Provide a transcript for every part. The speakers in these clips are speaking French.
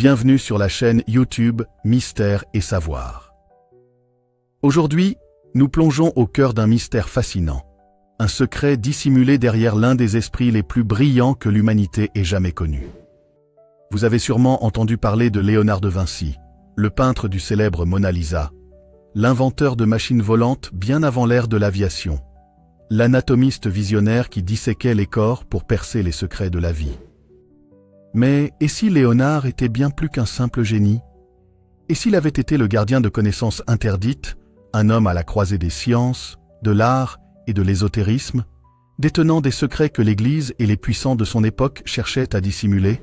Bienvenue sur la chaîne YouTube Mystère et Savoir. Aujourd'hui, nous plongeons au cœur d'un mystère fascinant, un secret dissimulé derrière l'un des esprits les plus brillants que l'humanité ait jamais connu. Vous avez sûrement entendu parler de Léonard de Vinci, le peintre du célèbre Mona Lisa, l'inventeur de machines volantes bien avant l'ère de l'aviation, l'anatomiste visionnaire qui disséquait les corps pour percer les secrets de la vie. Mais et si Léonard était bien plus qu'un simple génie? Et s'il avait été le gardien de connaissances interdites, un homme à la croisée des sciences, de l'art et de l'ésotérisme, détenant des secrets que l'Église et les puissants de son époque cherchaient à dissimuler?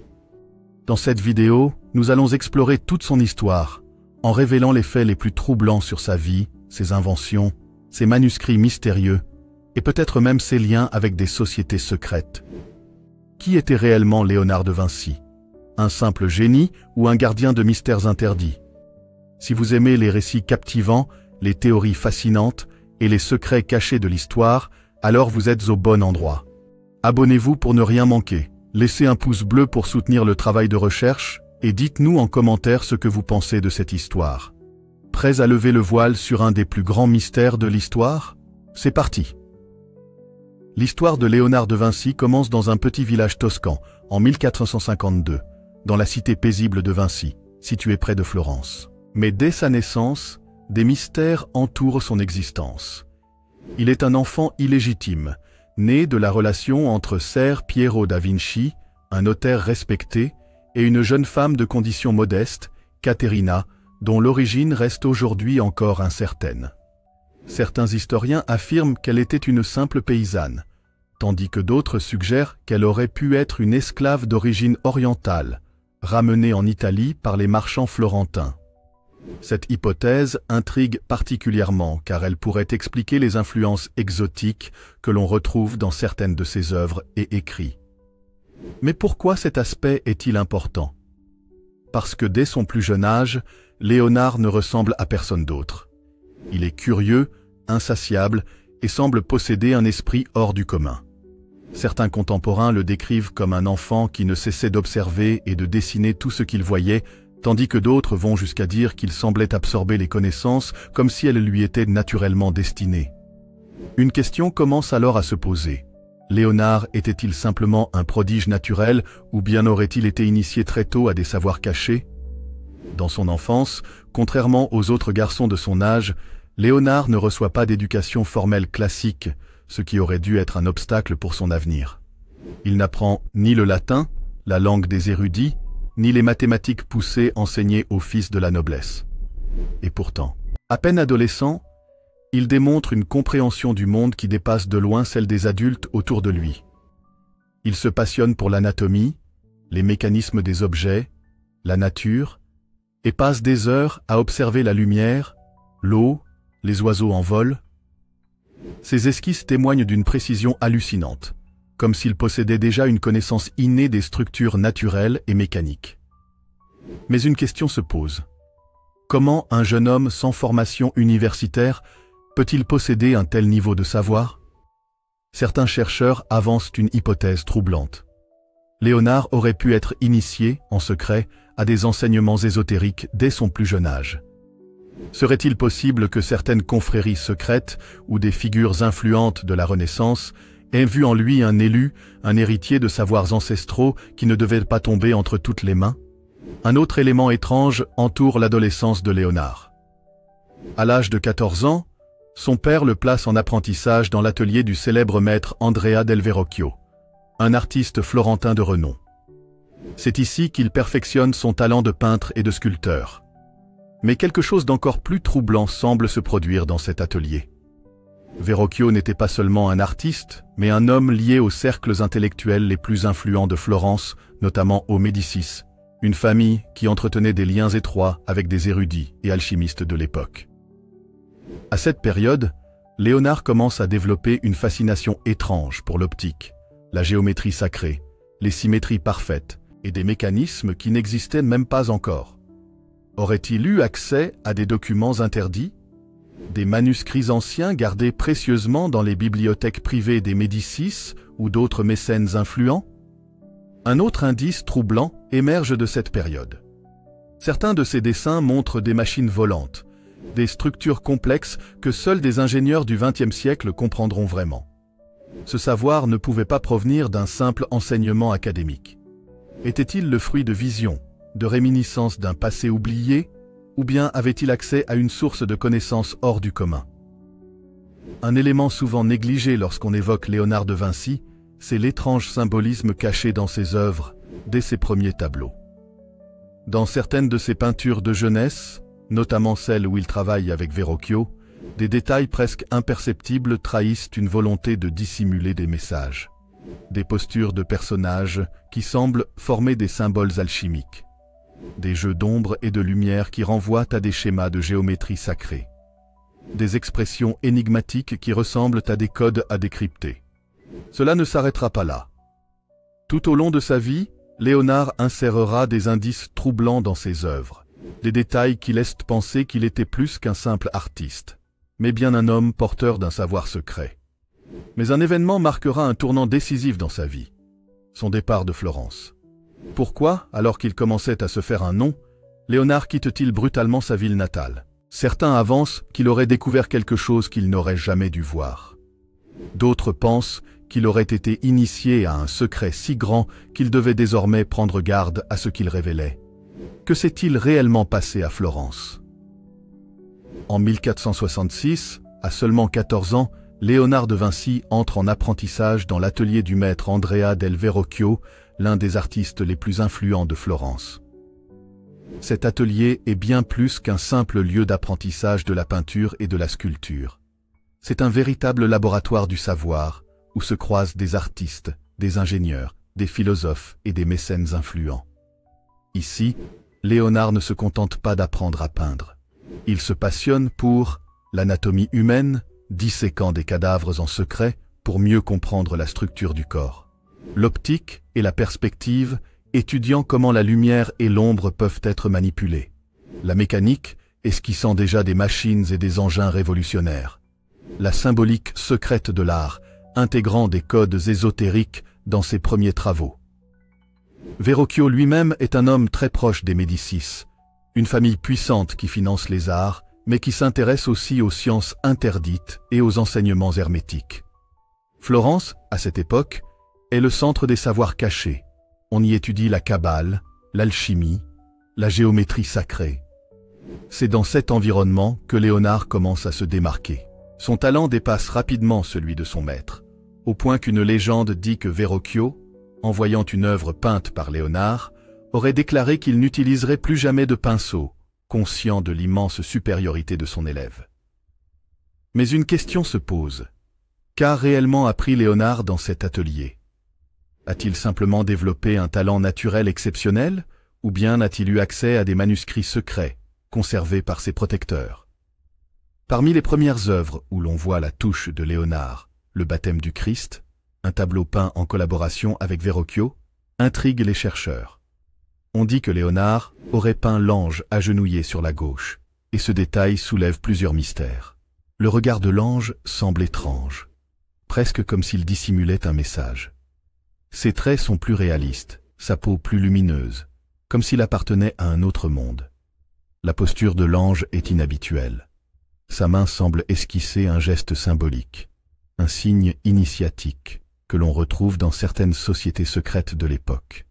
Dans cette vidéo, nous allons explorer toute son histoire, en révélant les faits les plus troublants sur sa vie, ses inventions, ses manuscrits mystérieux, et peut-être même ses liens avec des sociétés secrètes. Qui était réellement Léonard de Vinci? Un simple génie ou un gardien de mystères interdits? Si vous aimez les récits captivants, les théories fascinantes et les secrets cachés de l'histoire, alors vous êtes au bon endroit. Abonnez-vous pour ne rien manquer, laissez un pouce bleu pour soutenir le travail de recherche et dites-nous en commentaire ce que vous pensez de cette histoire. Prêts à lever le voile sur un des plus grands mystères de l'histoire? C'est parti! L'histoire de Léonard de Vinci commence dans un petit village toscan, en 1452, dans la cité paisible de Vinci, située près de Florence. Mais dès sa naissance, des mystères entourent son existence. Il est un enfant illégitime, né de la relation entre Ser Piero da Vinci, un notaire respecté, et une jeune femme de condition modeste, Caterina, dont l'origine reste aujourd'hui encore incertaine. Certains historiens affirment qu'elle était une simple paysanne, tandis que d'autres suggèrent qu'elle aurait pu être une esclave d'origine orientale, ramenée en Italie par les marchands florentins. Cette hypothèse intrigue particulièrement car elle pourrait expliquer les influences exotiques que l'on retrouve dans certaines de ses œuvres et écrits. Mais pourquoi cet aspect est-il important? Parce que dès son plus jeune âge, Léonard ne ressemble à personne d'autre. Il est curieux, insatiable et semble posséder un esprit hors du commun. Certains contemporains le décrivent comme un enfant qui ne cessait d'observer et de dessiner tout ce qu'il voyait, tandis que d'autres vont jusqu'à dire qu'il semblait absorber les connaissances comme si elles lui étaient naturellement destinées. Une question commence alors à se poser. Léonard était-il simplement un prodige naturel ou bien aurait-il été initié très tôt à des savoirs cachés? Dans son enfance, contrairement aux autres garçons de son âge, Léonard ne reçoit pas d'éducation formelle classique, ce qui aurait dû être un obstacle pour son avenir. Il n'apprend ni le latin, la langue des érudits, ni les mathématiques poussées enseignées aux fils de la noblesse. Et pourtant, à peine adolescent, il démontre une compréhension du monde qui dépasse de loin celle des adultes autour de lui. Il se passionne pour l'anatomie, les mécanismes des objets, la nature, et passe des heures à observer la lumière, l'eau, les oiseaux en vol. Ses esquisses témoignent d'une précision hallucinante, comme s'il possédait déjà une connaissance innée des structures naturelles et mécaniques. Mais une question se pose. Comment un jeune homme sans formation universitaire peut-il posséder un tel niveau de savoir? Certains chercheurs avancent une hypothèse troublante. Léonard aurait pu être initié, en secret, à des enseignements ésotériques dès son plus jeune âge. Serait-il possible que certaines confréries secrètes ou des figures influentes de la Renaissance aient vu en lui un élu, un héritier de savoirs ancestraux qui ne devait pas tomber entre toutes les mains? Un autre élément étrange entoure l'adolescence de Léonard. À l'âge de 14 ans, son père le place en apprentissage dans l'atelier du célèbre maître Andrea del Verrocchio, un artiste florentin de renom. C'est ici qu'il perfectionne son talent de peintre et de sculpteur. Mais quelque chose d'encore plus troublant semble se produire dans cet atelier. Verrocchio n'était pas seulement un artiste, mais un homme lié aux cercles intellectuels les plus influents de Florence, notamment aux Médicis, une famille qui entretenait des liens étroits avec des érudits et alchimistes de l'époque. À cette période, Léonard commence à développer une fascination étrange pour l'optique, la géométrie sacrée, les symétries parfaites et des mécanismes qui n'existaient même pas encore. Aurait-il eu accès à des documents interdits? Des manuscrits anciens gardés précieusement dans les bibliothèques privées des Médicis ou d'autres mécènes influents? Un autre indice troublant émerge de cette période. Certains de ses dessins montrent des machines volantes, des structures complexes que seuls des ingénieurs du XXe siècle comprendront vraiment. Ce savoir ne pouvait pas provenir d'un simple enseignement académique. Était-il le fruit de visions, de réminiscences d'un passé oublié, ou bien avait-il accès à une source de connaissances hors du commun? Un élément souvent négligé lorsqu'on évoque Léonard de Vinci, c'est l'étrange symbolisme caché dans ses œuvres, dès ses premiers tableaux. Dans certaines de ses peintures de jeunesse, notamment celles où il travaille avec Verrocchio, des détails presque imperceptibles trahissent une volonté de dissimuler des messages. Des postures de personnages qui semblent former des symboles alchimiques. Des jeux d'ombre et de lumière qui renvoient à des schémas de géométrie sacrée. Des expressions énigmatiques qui ressemblent à des codes à décrypter. Cela ne s'arrêtera pas là. Tout au long de sa vie, Léonard insérera des indices troublants dans ses œuvres, des détails qui laissent penser qu'il était plus qu'un simple artiste, mais bien un homme porteur d'un savoir secret. Mais un événement marquera un tournant décisif dans sa vie, son départ de Florence. Pourquoi, alors qu'il commençait à se faire un nom, Léonard quitte-t-il brutalement sa ville natale? Certains avancent qu'il aurait découvert quelque chose qu'il n'aurait jamais dû voir. D'autres pensent qu'il aurait été initié à un secret si grand qu'il devait désormais prendre garde à ce qu'il révélait. Que s'est-il réellement passé à Florence? En 1466, à seulement 14 ans, Léonard de Vinci entre en apprentissage dans l'atelier du maître Andrea del Verrocchio, l'un des artistes les plus influents de Florence. Cet atelier est bien plus qu'un simple lieu d'apprentissage de la peinture et de la sculpture. C'est un véritable laboratoire du savoir, où se croisent des artistes, des ingénieurs, des philosophes et des mécènes influents. Ici, Léonard ne se contente pas d'apprendre à peindre. Il se passionne pour l'anatomie humaine, disséquant des cadavres en secret pour mieux comprendre la structure du corps. L'optique et la perspective, étudiant comment la lumière et l'ombre peuvent être manipulées. La mécanique, esquissant déjà des machines et des engins révolutionnaires. La symbolique secrète de l'art, intégrant des codes ésotériques dans ses premiers travaux. Verrocchio lui-même est un homme très proche des Médicis, une famille puissante qui finance les arts, mais qui s'intéresse aussi aux sciences interdites et aux enseignements hermétiques. Florence, à cette époque, est le centre des savoirs cachés. On y étudie la kabbale, l'alchimie, la géométrie sacrée. C'est dans cet environnement que Léonard commence à se démarquer. Son talent dépasse rapidement celui de son maître, au point qu'une légende dit que Verrocchio, en voyant une œuvre peinte par Léonard, aurait déclaré qu'il n'utiliserait plus jamais de pinceau, conscient de l'immense supériorité de son élève. Mais une question se pose. Qu'a réellement appris Léonard dans cet atelier? A-t-il simplement développé un talent naturel exceptionnel, ou bien a-t-il eu accès à des manuscrits secrets, conservés par ses protecteurs? Parmi les premières œuvres où l'on voit la touche de Léonard, le baptême du Christ, un tableau peint en collaboration avec Verrocchio, intrigue les chercheurs. On dit que Léonard aurait peint l'ange agenouillé sur la gauche, et ce détail soulève plusieurs mystères. Le regard de l'ange semble étrange, presque comme s'il dissimulait un message. Ses traits sont plus réalistes, sa peau plus lumineuse, comme s'il appartenait à un autre monde. La posture de l'ange est inhabituelle. Sa main semble esquisser un geste symbolique, un signe initiatique que l'on retrouve dans certaines sociétés secrètes de l'époque.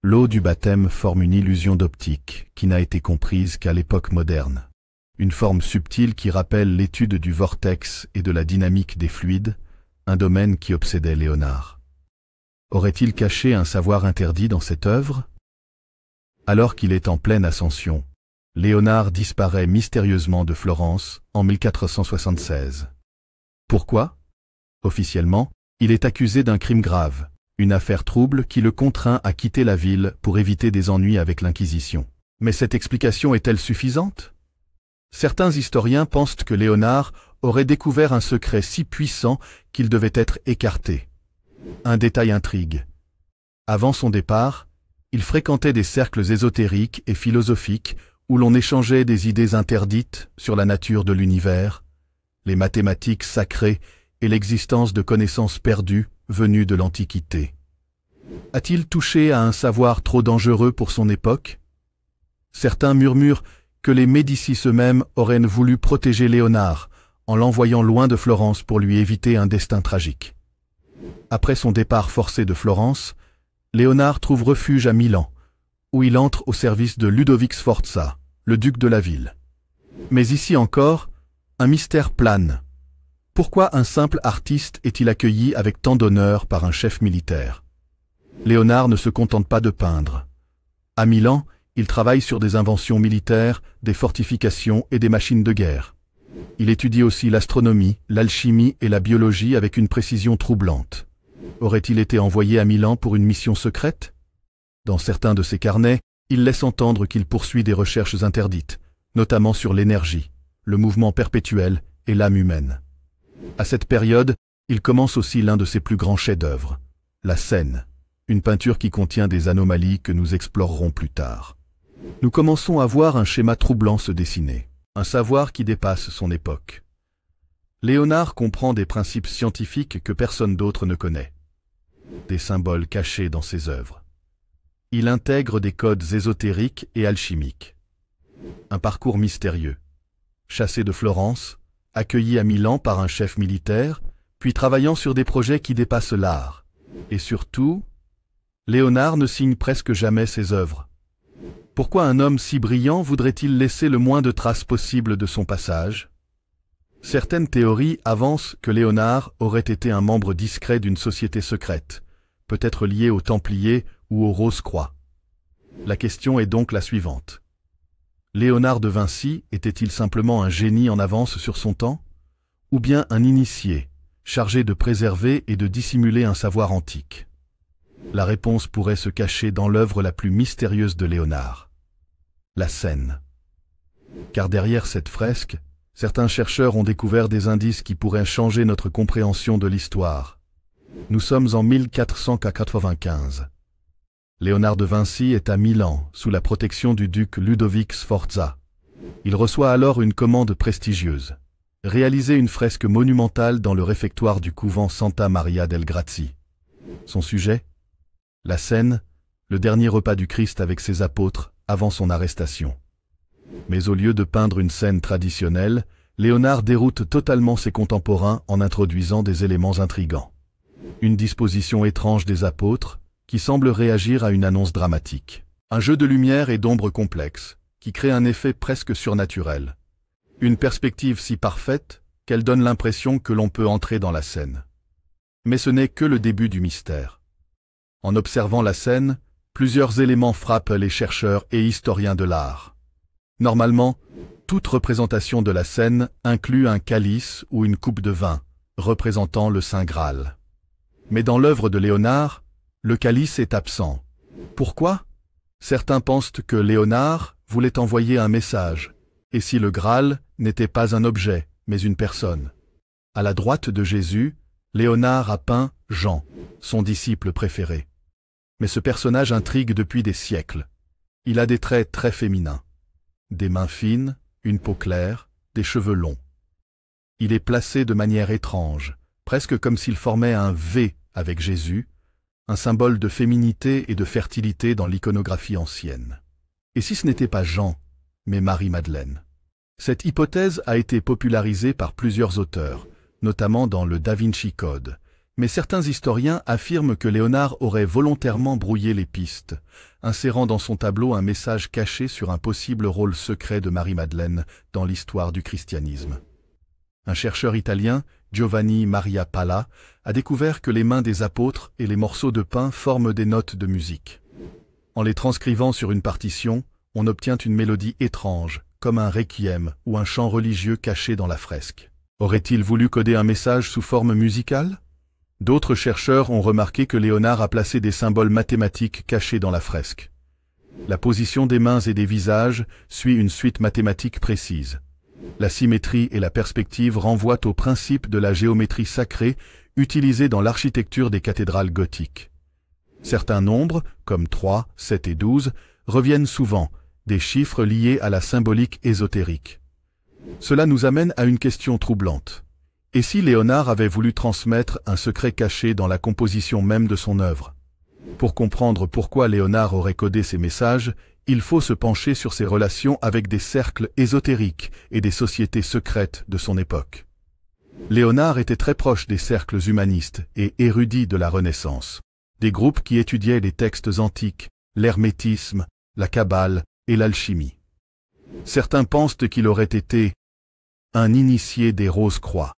L'eau du baptême forme une illusion d'optique qui n'a été comprise qu'à l'époque moderne. Une forme subtile qui rappelle l'étude du vortex et de la dynamique des fluides, un domaine qui obsédait Léonard. Aurait-il caché un savoir interdit dans cette œuvre? Alors qu'il est en pleine ascension, Léonard disparaît mystérieusement de Florence en 1476. Pourquoi? Officiellement, il est accusé d'un crime grave, une affaire trouble qui le contraint à quitter la ville pour éviter des ennuis avec l'Inquisition. Mais cette explication est-elle suffisante? Certains historiens pensent que Léonard aurait découvert un secret si puissant qu'il devait être écarté. Un détail intrigue. Avant son départ, il fréquentait des cercles ésotériques et philosophiques où l'on échangeait des idées interdites sur la nature de l'univers, les mathématiques sacrées et l'existence de connaissances perdues venues de l'Antiquité. A-t-il touché à un savoir trop dangereux pour son époque? Certains murmurent que les Médicis eux-mêmes auraient voulu protéger Léonard en l'envoyant loin de Florence pour lui éviter un destin tragique. Après son départ forcé de Florence, Léonard trouve refuge à Milan, où il entre au service de Ludovic Sforza, le duc de la ville. Mais ici encore, un mystère plane. Pourquoi un simple artiste est-il accueilli avec tant d'honneur par un chef militaire? Léonard ne se contente pas de peindre. À Milan, il travaille sur des inventions militaires, des fortifications et des machines de guerre. Il étudie aussi l'astronomie, l'alchimie et la biologie avec une précision troublante. Aurait-il été envoyé à Milan pour une mission secrète? Dans certains de ses carnets, il laisse entendre qu'il poursuit des recherches interdites, notamment sur l'énergie, le mouvement perpétuel et l'âme humaine. À cette période, il commence aussi l'un de ses plus grands chefs-d'œuvre, la Scène, une peinture qui contient des anomalies que nous explorerons plus tard. Nous commençons à voir un schéma troublant se dessiner, un savoir qui dépasse son époque. Léonard comprend des principes scientifiques que personne d'autre ne connaît, des symboles cachés dans ses œuvres. Il intègre des codes ésotériques et alchimiques. Un parcours mystérieux. Chassé de Florence, accueilli à Milan par un chef militaire, puis travaillant sur des projets qui dépassent l'art. Et surtout, Léonard ne signe presque jamais ses œuvres. Pourquoi un homme si brillant voudrait-il laisser le moins de traces possible de son passage? Certaines théories avancent que Léonard aurait été un membre discret d'une société secrète, peut-être lié aux Templiers ou aux Rose-Croix. La question est donc la suivante. Léonard de Vinci était-il simplement un génie en avance sur son temps? Ou bien un initié, chargé de préserver et de dissimuler un savoir antique? La réponse pourrait se cacher dans l'œuvre la plus mystérieuse de Léonard, la Scène. Car derrière cette fresque, certains chercheurs ont découvert des indices qui pourraient changer notre compréhension de l'histoire. Nous sommes en 1495. Léonard de Vinci est à Milan, sous la protection du duc Ludovic Sforza. Il reçoit alors une commande prestigieuse. Réaliser une fresque monumentale dans le réfectoire du couvent Santa Maria del Grazie. Son sujet? La Scène, le dernier repas du Christ avec ses apôtres avant son arrestation. Mais au lieu de peindre une scène traditionnelle, Léonard déroute totalement ses contemporains en introduisant des éléments intrigants. Une disposition étrange des apôtres, qui semble réagir à une annonce dramatique. Un jeu de lumière et d'ombre complexe, qui crée un effet presque surnaturel. Une perspective si parfaite qu'elle donne l'impression que l'on peut entrer dans la scène. Mais ce n'est que le début du mystère. En observant la scène, plusieurs éléments frappent les chercheurs et historiens de l'art. Normalement, toute représentation de la scène inclut un calice ou une coupe de vin, représentant le Saint Graal. Mais dans l'œuvre de Léonard, le calice est absent. Pourquoi? Certains pensent que Léonard voulait envoyer un message, et si le Graal n'était pas un objet, mais une personne. À la droite de Jésus, Léonard a peint Jean, son disciple préféré. Mais ce personnage intrigue depuis des siècles. Il a des traits très féminins. Des mains fines, une peau claire, des cheveux longs. Il est placé de manière étrange, presque comme s'il formait un V avec Jésus, un symbole de féminité et de fertilité dans l'iconographie ancienne. Et si ce n'était pas Jean, mais Marie-Madeleine? Cette hypothèse a été popularisée par plusieurs auteurs, notamment dans le Da Vinci Code, mais certains historiens affirment que Léonard aurait volontairement brouillé les pistes, insérant dans son tableau un message caché sur un possible rôle secret de Marie-Madeleine dans l'histoire du christianisme. Un chercheur italien, Giovanni Maria Palla, a découvert que les mains des apôtres et les morceaux de pain forment des notes de musique. En les transcrivant sur une partition, on obtient une mélodie étrange, comme un requiem ou un chant religieux caché dans la fresque. Aurait-il voulu coder un message sous forme musicale? D'autres chercheurs ont remarqué que Léonard a placé des symboles mathématiques cachés dans la fresque. La position des mains et des visages suit une suite mathématique précise. La symétrie et la perspective renvoient au principe de la géométrie sacrée utilisée dans l'architecture des cathédrales gothiques. Certains nombres, comme 3, 7 et 12, reviennent souvent, des chiffres liés à la symbolique ésotérique. Cela nous amène à une question troublante. Et si Léonard avait voulu transmettre un secret caché dans la composition même de son œuvre? Pour comprendre pourquoi Léonard aurait codé ces messages, il faut se pencher sur ses relations avec des cercles ésotériques et des sociétés secrètes de son époque. Léonard était très proche des cercles humanistes et érudits de la Renaissance, des groupes qui étudiaient les textes antiques, l'hermétisme, la Kabbale et l'alchimie. Certains pensent qu'il aurait été un initié des Rose-Croix,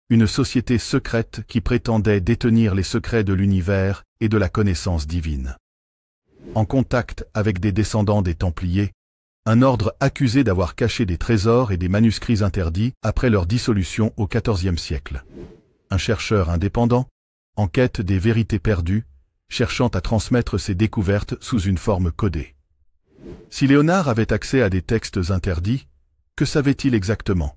une société secrète qui prétendait détenir les secrets de l'univers et de la connaissance divine. En contact avec des descendants des Templiers, un ordre accusé d'avoir caché des trésors et des manuscrits interdits après leur dissolution au XIVe siècle. Un chercheur indépendant, en quête des vérités perdues, cherchant à transmettre ses découvertes sous une forme codée. Si Léonard avait accès à des textes interdits, que savait-il exactement?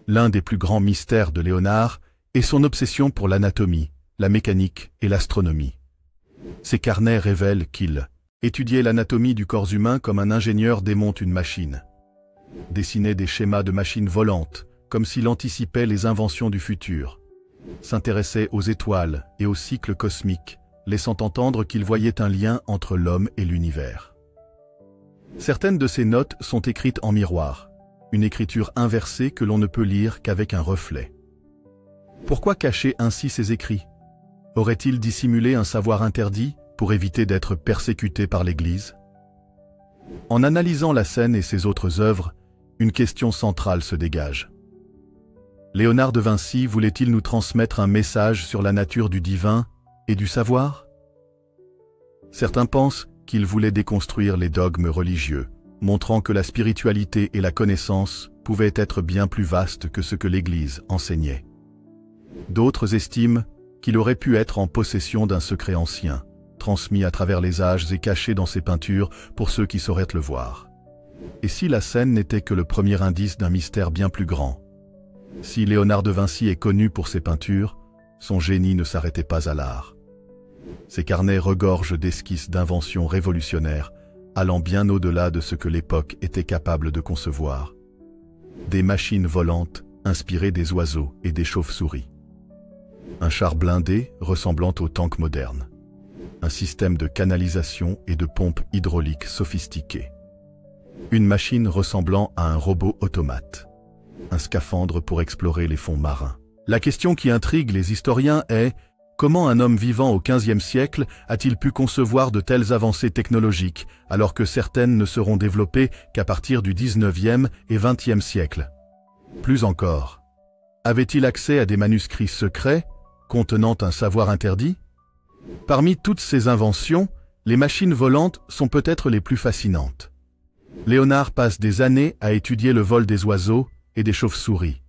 L'un des plus grands mystères de Léonard est son obsession pour l'anatomie, la mécanique et l'astronomie. Ses carnets révèlent qu'il étudiait l'anatomie du corps humain comme un ingénieur démonte une machine. Dessinait des schémas de machines volantes, comme s'il anticipait les inventions du futur. S'intéressait aux étoiles et aux cycles cosmiques, laissant entendre qu'il voyait un lien entre l'homme et l'univers. Certaines de ses notes sont écrites en miroir, une écriture inversée que l'on ne peut lire qu'avec un reflet. Pourquoi cacher ainsi ses écrits? Aurait-il dissimulé un savoir interdit pour éviter d'être persécuté par l'Église? En analysant la scène et ses autres œuvres, une question centrale se dégage. Léonard de Vinci voulait-il nous transmettre un message sur la nature du divin et du savoir? Certains pensent qu'il voulait déconstruire les dogmes religieux, montrant que la spiritualité et la connaissance pouvaient être bien plus vastes que ce que l'Église enseignait. D'autres estiment qu'il aurait pu être en possession d'un secret ancien, transmis à travers les âges et caché dans ses peintures pour ceux qui sauraient le voir. Et si la scène n'était que le premier indice d'un mystère bien plus grand? Si Léonard de Vinci est connu pour ses peintures, son génie ne s'arrêtait pas à l'art. Ses carnets regorgent d'esquisses d'inventions révolutionnaires, allant bien au-delà de ce que l'époque était capable de concevoir. Des machines volantes inspirées des oiseaux et des chauves-souris. Un char blindé ressemblant aux tanks modernes. Un système de canalisation et de pompes hydrauliques sophistiquées. Une machine ressemblant à un robot automate. Un scaphandre pour explorer les fonds marins. La question qui intrigue les historiens est: comment un homme vivant au XVe siècle a-t-il pu concevoir de telles avancées technologiques, alors que certaines ne seront développées qu'à partir du XIXe et XXe siècle? Plus encore, avait-il accès à des manuscrits secrets, contenant un savoir interdit? Parmi toutes ces inventions, les machines volantes sont peut-être les plus fascinantes. Léonard passe des années à étudier le vol des oiseaux et des chauves-souris.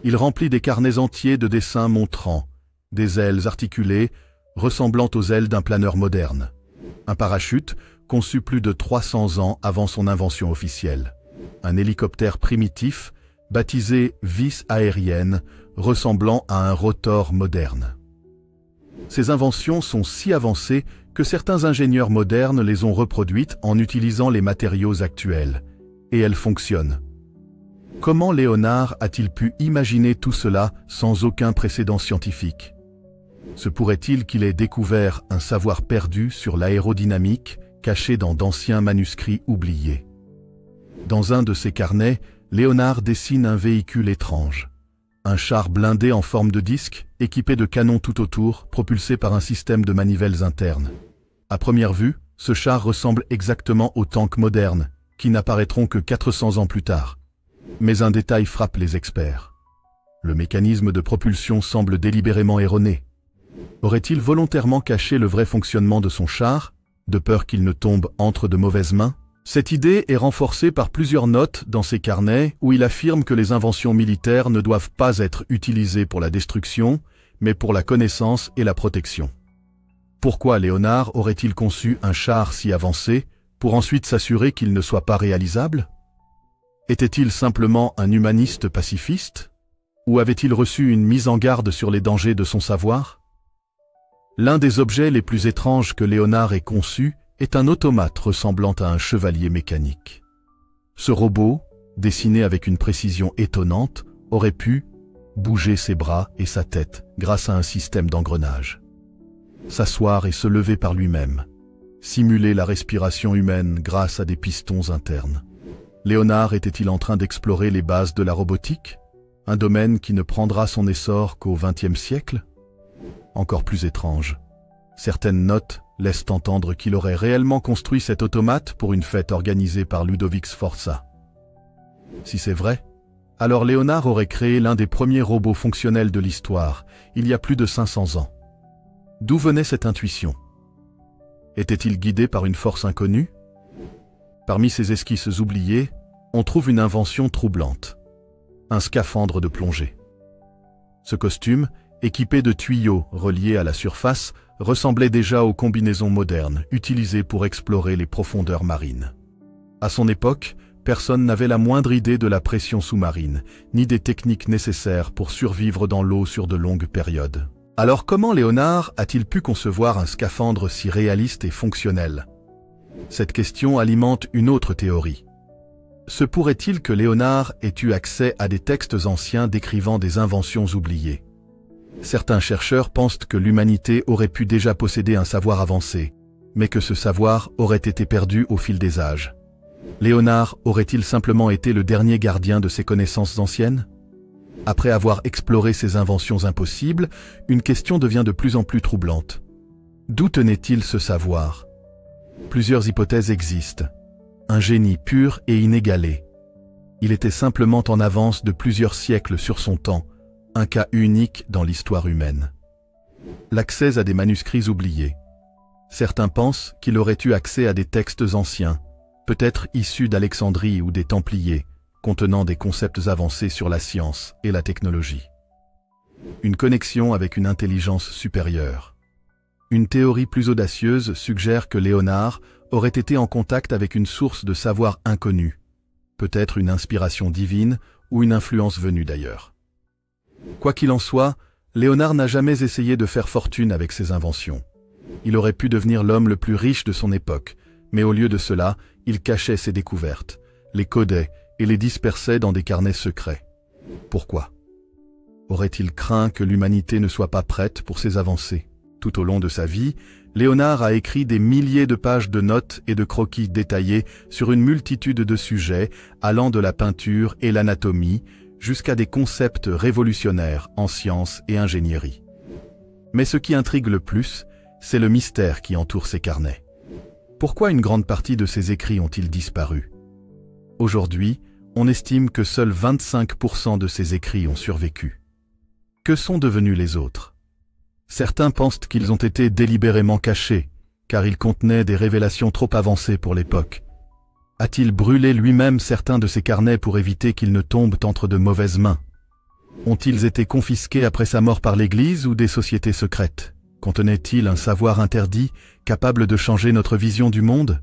Il remplit des carnets entiers de dessins montrant des ailes articulées ressemblant aux ailes d'un planeur moderne. Un parachute conçu plus de 300 ans avant son invention officielle. Un hélicoptère primitif baptisé vis aérienne ressemblant à un rotor moderne. Ces inventions sont si avancées que certains ingénieurs modernes les ont reproduites en utilisant les matériaux actuels, et elles fonctionnent. Comment Léonard a-t-il pu imaginer tout cela sans aucun précédent scientifique? Se pourrait-il qu'il ait découvert un savoir perdu sur l'aérodynamique caché dans d'anciens manuscrits oubliés? Dans un de ses carnets, Léonard dessine un véhicule étrange. Un char blindé en forme de disque, équipé de canons tout autour, propulsé par un système de manivelles internes. À première vue, ce char ressemble exactement aux tanks modernes, qui n'apparaîtront que 400 ans plus tard. Mais un détail frappe les experts. Le mécanisme de propulsion semble délibérément erroné. Aurait-il volontairement caché le vrai fonctionnement de son char, de peur qu'il ne tombe entre de mauvaises mains? Cette idée est renforcée par plusieurs notes dans ses carnets où il affirme que les inventions militaires ne doivent pas être utilisées pour la destruction, mais pour la connaissance et la protection. Pourquoi Léonard aurait-il conçu un char si avancé pour ensuite s'assurer qu'il ne soit pas réalisable? Était-il simplement un humaniste pacifiste? Ou avait-il reçu une mise en garde sur les dangers de son savoir? L'un des objets les plus étranges que Léonard ait conçu est un automate ressemblant à un chevalier mécanique. Ce robot, dessiné avec une précision étonnante, aurait pu bouger ses bras et sa tête grâce à un système d'engrenage. S'asseoir et se lever par lui-même. Simuler la respiration humaine grâce à des pistons internes. Léonard était-il en train d'explorer les bases de la robotique? Un domaine qui ne prendra son essor qu'au XXe siècle? Encore plus étrange. Certaines notes laissent entendre qu'il aurait réellement construit cet automate pour une fête organisée par Ludovic Sforza. Si c'est vrai, alors Léonard aurait créé l'un des premiers robots fonctionnels de l'histoire, il y a plus de 500 ans. D'où venait cette intuition? Était-il guidé par une force inconnue? Parmi ces esquisses oubliées, on trouve une invention troublante. Un scaphandre de plongée. Ce costume, équipé de tuyaux reliés à la surface, ressemblait déjà aux combinaisons modernes utilisées pour explorer les profondeurs marines. À son époque, personne n'avait la moindre idée de la pression sous-marine, ni des techniques nécessaires pour survivre dans l'eau sur de longues périodes. Alors comment Léonard a-t-il pu concevoir un scaphandre si réaliste et fonctionnel? Cette question alimente une autre théorie. Se pourrait-il que Léonard ait eu accès à des textes anciens décrivant des inventions oubliées? Certains chercheurs pensent que l'humanité aurait pu déjà posséder un savoir avancé, mais que ce savoir aurait été perdu au fil des âges. Léonard aurait-il simplement été le dernier gardien de ces connaissances anciennes? Après avoir exploré ces inventions impossibles, une question devient de plus en plus troublante. D'où tenait-il ce savoir? Plusieurs hypothèses existent. Un génie pur et inégalé. Il était simplement en avance de plusieurs siècles sur son temps, un cas unique dans l'histoire humaine. L'accès à des manuscrits oubliés. Certains pensent qu'il aurait eu accès à des textes anciens, peut-être issus d'Alexandrie ou des Templiers, contenant des concepts avancés sur la science et la technologie. Une connexion avec une intelligence supérieure. Une théorie plus audacieuse suggère que Léonard aurait été en contact avec une source de savoir inconnue, peut-être une inspiration divine ou une influence venue d'ailleurs. Quoi qu'il en soit, Léonard n'a jamais essayé de faire fortune avec ses inventions. Il aurait pu devenir l'homme le plus riche de son époque, mais au lieu de cela, il cachait ses découvertes, les codait et les dispersait dans des carnets secrets. Pourquoi? Aurait-il craint que l'humanité ne soit pas prête pour ses avancées? Tout au long de sa vie, Léonard a écrit des milliers de pages de notes et de croquis détaillés sur une multitude de sujets allant de la peinture et l'anatomie jusqu'à des concepts révolutionnaires en sciences et ingénierie. Mais ce qui intrigue le plus, c'est le mystère qui entoure ces carnets. Pourquoi une grande partie de ces écrits ont-ils disparu? Aujourd'hui, on estime que seuls 25% de ces écrits ont survécu. Que sont devenus les autres? Certains pensent qu'ils ont été délibérément cachés, car ils contenaient des révélations trop avancées pour l'époque. A-t-il brûlé lui-même certains de ces carnets pour éviter qu'ils ne tombent entre de mauvaises mains? Ont-ils été confisqués après sa mort par l'Église ou des sociétés secrètes? Contenait-il un savoir interdit, capable de changer notre vision du monde?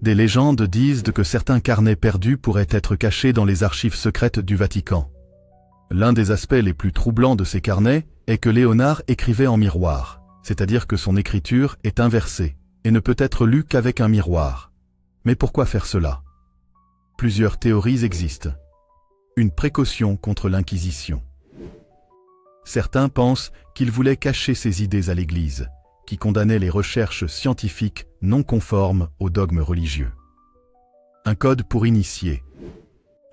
Des légendes disent que certains carnets perdus pourraient être cachés dans les archives secrètes du Vatican. L'un des aspects les plus troublants de ces carnets est que Léonard écrivait en miroir, c'est-à-dire que son écriture est inversée et ne peut être lue qu'avec un miroir. Mais pourquoi faire cela? Plusieurs théories existent. Une précaution contre l'Inquisition. Certains pensent qu'il voulait cacher ses idées à l'Église, qui condamnait les recherches scientifiques non conformes aux dogmes religieux. Un code pour initiés.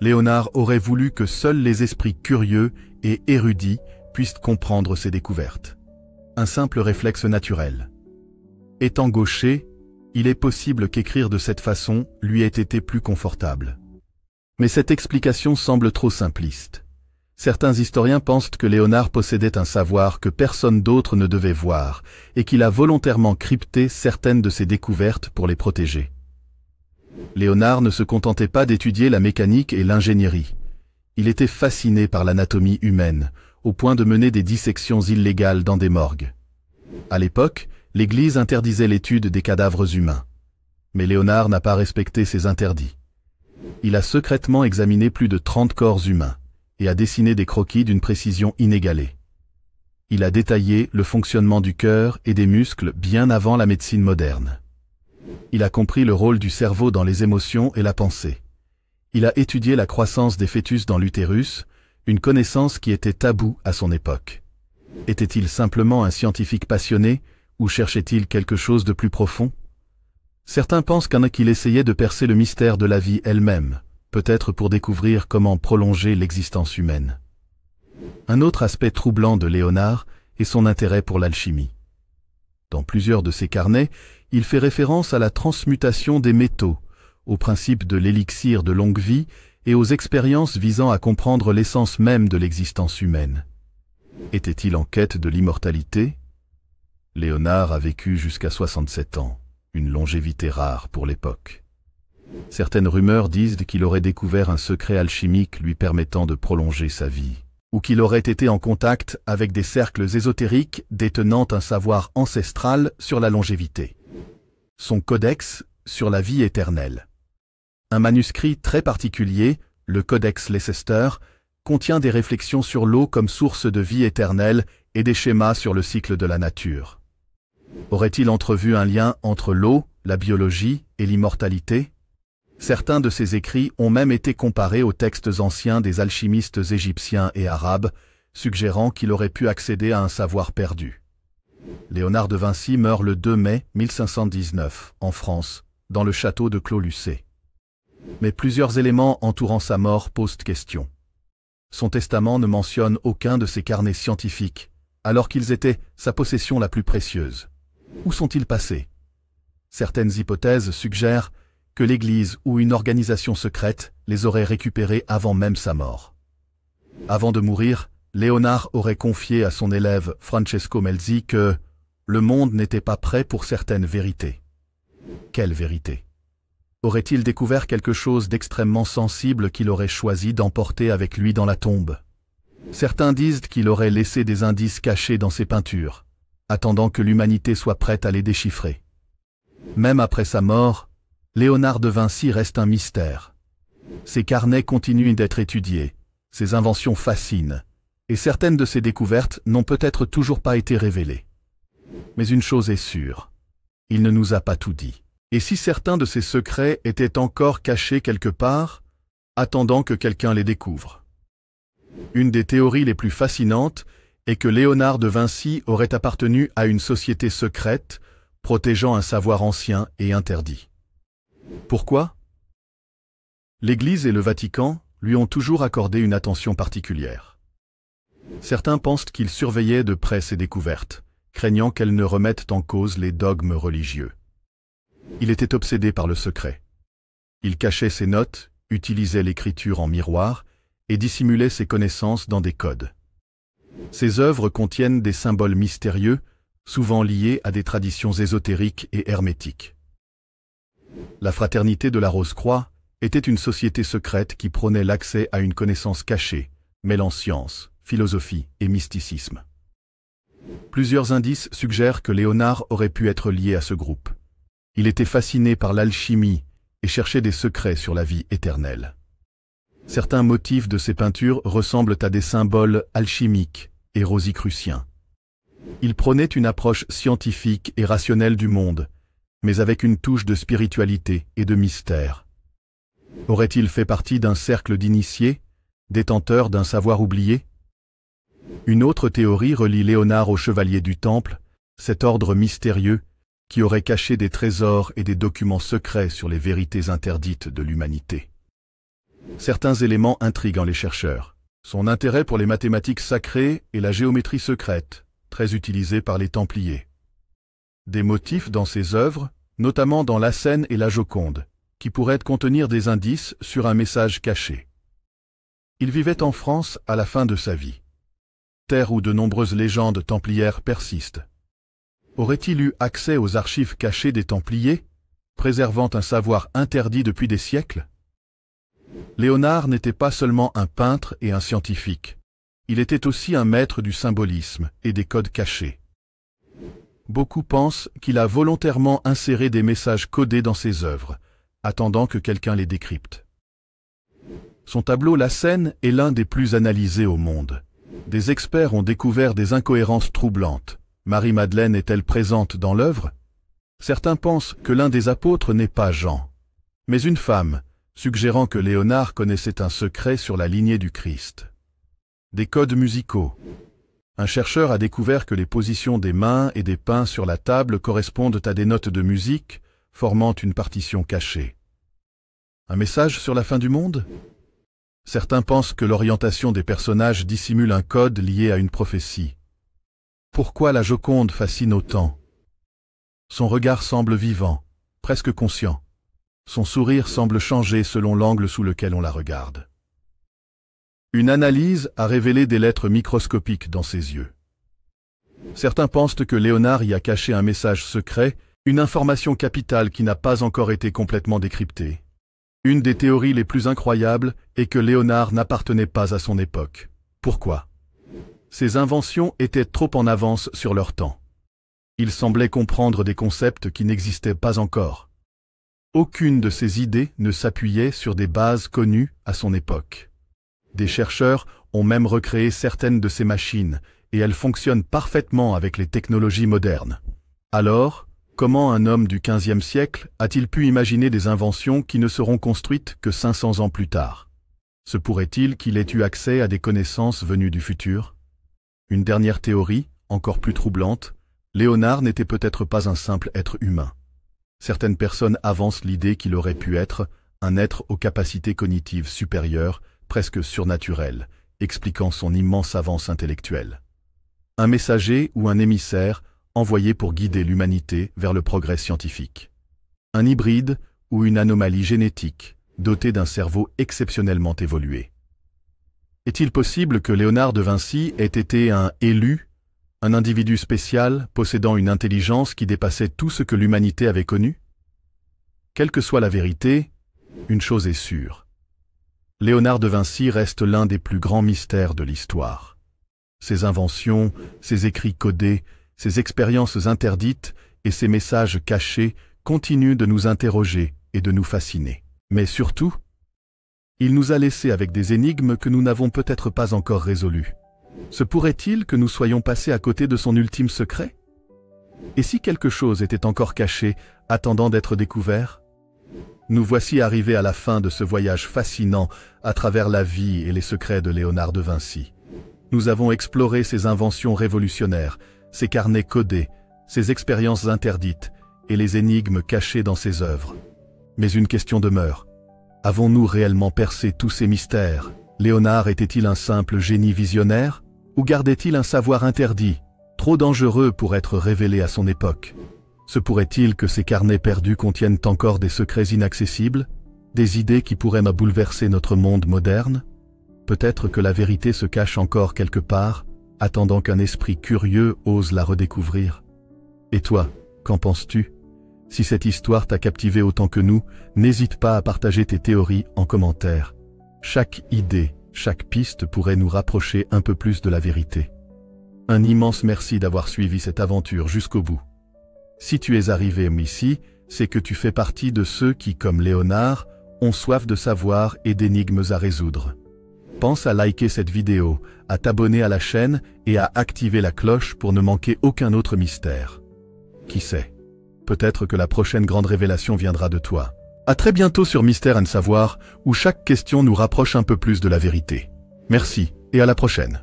Léonard aurait voulu que seuls les esprits curieux et érudits puissent comprendre ses découvertes. Un simple réflexe naturel. Étant gaucher, il est possible qu'écrire de cette façon lui ait été plus confortable. Mais cette explication semble trop simpliste. Certains historiens pensent que Léonard possédait un savoir que personne d'autre ne devait voir et qu'il a volontairement crypté certaines de ses découvertes pour les protéger. Léonard ne se contentait pas d'étudier la mécanique et l'ingénierie. Il était fasciné par l'anatomie humaine, au point de mener des dissections illégales dans des morgues. À l'époque, l'Église interdisait l'étude des cadavres humains. Mais Léonard n'a pas respecté ces interdits. Il a secrètement examiné plus de 30 corps humains et a dessiné des croquis d'une précision inégalée. Il a détaillé le fonctionnement du cœur et des muscles bien avant la médecine moderne. Il a compris le rôle du cerveau dans les émotions et la pensée. Il a étudié la croissance des fœtus dans l'utérus, une connaissance qui était taboue à son époque. Était-il simplement un scientifique passionné ou cherchait-il quelque chose de plus profond? Certains pensent qu'il essayait de percer le mystère de la vie elle-même, peut-être pour découvrir comment prolonger l'existence humaine. Un autre aspect troublant de Léonard est son intérêt pour l'alchimie. Dans plusieurs de ses carnets, il fait référence à la transmutation des métaux, au principe de l'élixir de longue vie et aux expériences visant à comprendre l'essence même de l'existence humaine. Était-il en quête de l'immortalité? Léonard a vécu jusqu'à 67 ans, une longévité rare pour l'époque. Certaines rumeurs disent qu'il aurait découvert un secret alchimique lui permettant de prolonger sa vie, ou qu'il aurait été en contact avec des cercles ésotériques détenant un savoir ancestral sur la longévité. Son codex sur la vie éternelle. Un manuscrit très particulier, le Codex Leicester, contient des réflexions sur l'eau comme source de vie éternelle et des schémas sur le cycle de la nature. Aurait-il entrevu un lien entre l'eau, la biologie et l'immortalité? Certains de ses écrits ont même été comparés aux textes anciens des alchimistes égyptiens et arabes, suggérant qu'il aurait pu accéder à un savoir perdu. Léonard de Vinci meurt le 2 mai 1519, en France, dans le château de Clos-Lucé. Mais plusieurs éléments entourant sa mort posent question. Son testament ne mentionne aucun de ses carnets scientifiques, alors qu'ils étaient sa possession la plus précieuse. Où sont-ils passés? Certaines hypothèses suggèrent que l'Église ou une organisation secrète les aurait récupérés avant même sa mort. Avant de mourir, Léonard aurait confié à son élève Francesco Melzi que le monde n'était pas prêt pour certaines vérités. Quelle vérité? Aurait-il découvert quelque chose d'extrêmement sensible qu'il aurait choisi d'emporter avec lui dans la tombe? Certains disent qu'il aurait laissé des indices cachés dans ses peintures, attendant que l'humanité soit prête à les déchiffrer. Même après sa mort, Léonard de Vinci reste un mystère. Ses carnets continuent d'être étudiés, ses inventions fascinent, et certaines de ses découvertes n'ont peut-être toujours pas été révélées. Mais une chose est sûre, il ne nous a pas tout dit. Et si certains de ses secrets étaient encore cachés quelque part, attendant que quelqu'un les découvre? Une des théories les plus fascinantes est que Léonard de Vinci aurait appartenu à une société secrète, protégeant un savoir ancien et interdit. Pourquoi? L'Église et le Vatican lui ont toujours accordé une attention particulière. Certains pensent qu'il surveillait de près ses découvertes, craignant qu'elles ne remettent en cause les dogmes religieux. Il était obsédé par le secret. Il cachait ses notes, utilisait l'écriture en miroir et dissimulait ses connaissances dans des codes. Ses œuvres contiennent des symboles mystérieux, souvent liés à des traditions ésotériques et hermétiques. La Fraternité de la Rose-Croix était une société secrète qui prônait l'accès à une connaissance cachée, mêlant science, philosophie et mysticisme. Plusieurs indices suggèrent que Léonard aurait pu être lié à ce groupe. Il était fasciné par l'alchimie et cherchait des secrets sur la vie éternelle. Certains motifs de ses peintures ressemblent à des symboles alchimiques et rosicruciens. Il prônait une approche scientifique et rationnelle du monde, mais avec une touche de spiritualité et de mystère. Aurait-il fait partie d'un cercle d'initiés, détenteurs d'un savoir oublié? Une autre théorie relie Léonard aux chevaliers du Temple, cet ordre mystérieux qui aurait caché des trésors et des documents secrets sur les vérités interdites de l'humanité. Certains éléments intriguent les chercheurs. Son intérêt pour les mathématiques sacrées et la géométrie secrète, très utilisée par les Templiers. Des motifs dans ses œuvres, notamment dans la Scène et la Joconde, qui pourraient contenir des indices sur un message caché. Il vivait en France à la fin de sa vie, terre où de nombreuses légendes templières persistent. Aurait-il eu accès aux archives cachées des Templiers, préservant un savoir interdit depuis des siècles? Léonard n'était pas seulement un peintre et un scientifique. Il était aussi un maître du symbolisme et des codes cachés. Beaucoup pensent qu'il a volontairement inséré des messages codés dans ses œuvres, attendant que quelqu'un les décrypte. Son tableau La Scène est l'un des plus analysés au monde. Des experts ont découvert des incohérences troublantes. Marie-Madeleine est-elle présente dans l'œuvre? Certains pensent que l'un des apôtres n'est pas Jean, mais une femme, suggérant que Léonard connaissait un secret sur la lignée du Christ. Des codes musicaux. Un chercheur a découvert que les positions des mains et des pains sur la table correspondent à des notes de musique, formant une partition cachée. Un message sur la fin du monde? Certains pensent que l'orientation des personnages dissimule un code lié à une prophétie. Pourquoi la Joconde fascine autant? Son regard semble vivant, presque conscient. Son sourire semble changer selon l'angle sous lequel on la regarde. Une analyse a révélé des lettres microscopiques dans ses yeux. Certains pensent que Léonard y a caché un message secret, une information capitale qui n'a pas encore été complètement décryptée. Une des théories les plus incroyables est que Léonard n'appartenait pas à son époque. Pourquoi? Ses inventions étaient trop en avance sur leur temps. Il semblait comprendre des concepts qui n'existaient pas encore. Aucune de ses idées ne s'appuyait sur des bases connues à son époque. Des chercheurs ont même recréé certaines de ces machines, et elles fonctionnent parfaitement avec les technologies modernes. Alors, comment un homme du XVe siècle a-t-il pu imaginer des inventions qui ne seront construites que 500 ans plus tard? Se pourrait-il qu'il ait eu accès à des connaissances venues du futur? Une dernière théorie, encore plus troublante, Léonard n'était peut-être pas un simple être humain. Certaines personnes avancent l'idée qu'il aurait pu être un être aux capacités cognitives supérieures, presque surnaturelles, expliquant son immense avance intellectuelle. Un messager ou un émissaire envoyé pour guider l'humanité vers le progrès scientifique. Un hybride ou une anomalie génétique, doté d'un cerveau exceptionnellement évolué. Est-il possible que Léonard de Vinci ait été un élu, un individu spécial possédant une intelligence qui dépassait tout ce que l'humanité avait connu? Quelle que soit la vérité, une chose est sûre. Léonard de Vinci reste l'un des plus grands mystères de l'histoire. Ses inventions, ses écrits codés, ses expériences interdites et ses messages cachés continuent de nous interroger et de nous fasciner. Mais surtout, il nous a laissés avec des énigmes que nous n'avons peut-être pas encore résolues. Se pourrait-il que nous soyons passés à côté de son ultime secret? Et si quelque chose était encore caché, attendant d'être découvert? Nous voici arrivés à la fin de ce voyage fascinant à travers la vie et les secrets de Léonard de Vinci. Nous avons exploré ses inventions révolutionnaires, ses carnets codés, ses expériences interdites et les énigmes cachées dans ses œuvres. Mais une question demeure. Avons-nous réellement percé tous ces mystères? Léonard était-il un simple génie visionnaire ou gardait-il un savoir interdit, trop dangereux pour être révélé à son époque? Se pourrait-il que ces carnets perdus contiennent encore des secrets inaccessibles, des idées qui pourraient bouleverser notre monde moderne? Peut-être que la vérité se cache encore quelque part, attendant qu'un esprit curieux ose la redécouvrir. Et toi, qu'en penses-tu? Si cette histoire t'a captivé autant que nous, n'hésite pas à partager tes théories en commentaire. Chaque idée, chaque piste pourrait nous rapprocher un peu plus de la vérité. Un immense merci d'avoir suivi cette aventure jusqu'au bout. Si tu es arrivé ici, c'est que tu fais partie de ceux qui, comme Léonard, ont soif de savoir et d'énigmes à résoudre. Pense à liker cette vidéo, à t'abonner à la chaîne et à activer la cloche pour ne manquer aucun autre mystère. Qui sait? Peut-être que la prochaine grande révélation viendra de toi. À très bientôt sur Mystère & Savoir, où chaque question nous rapproche un peu plus de la vérité. Merci et à la prochaine.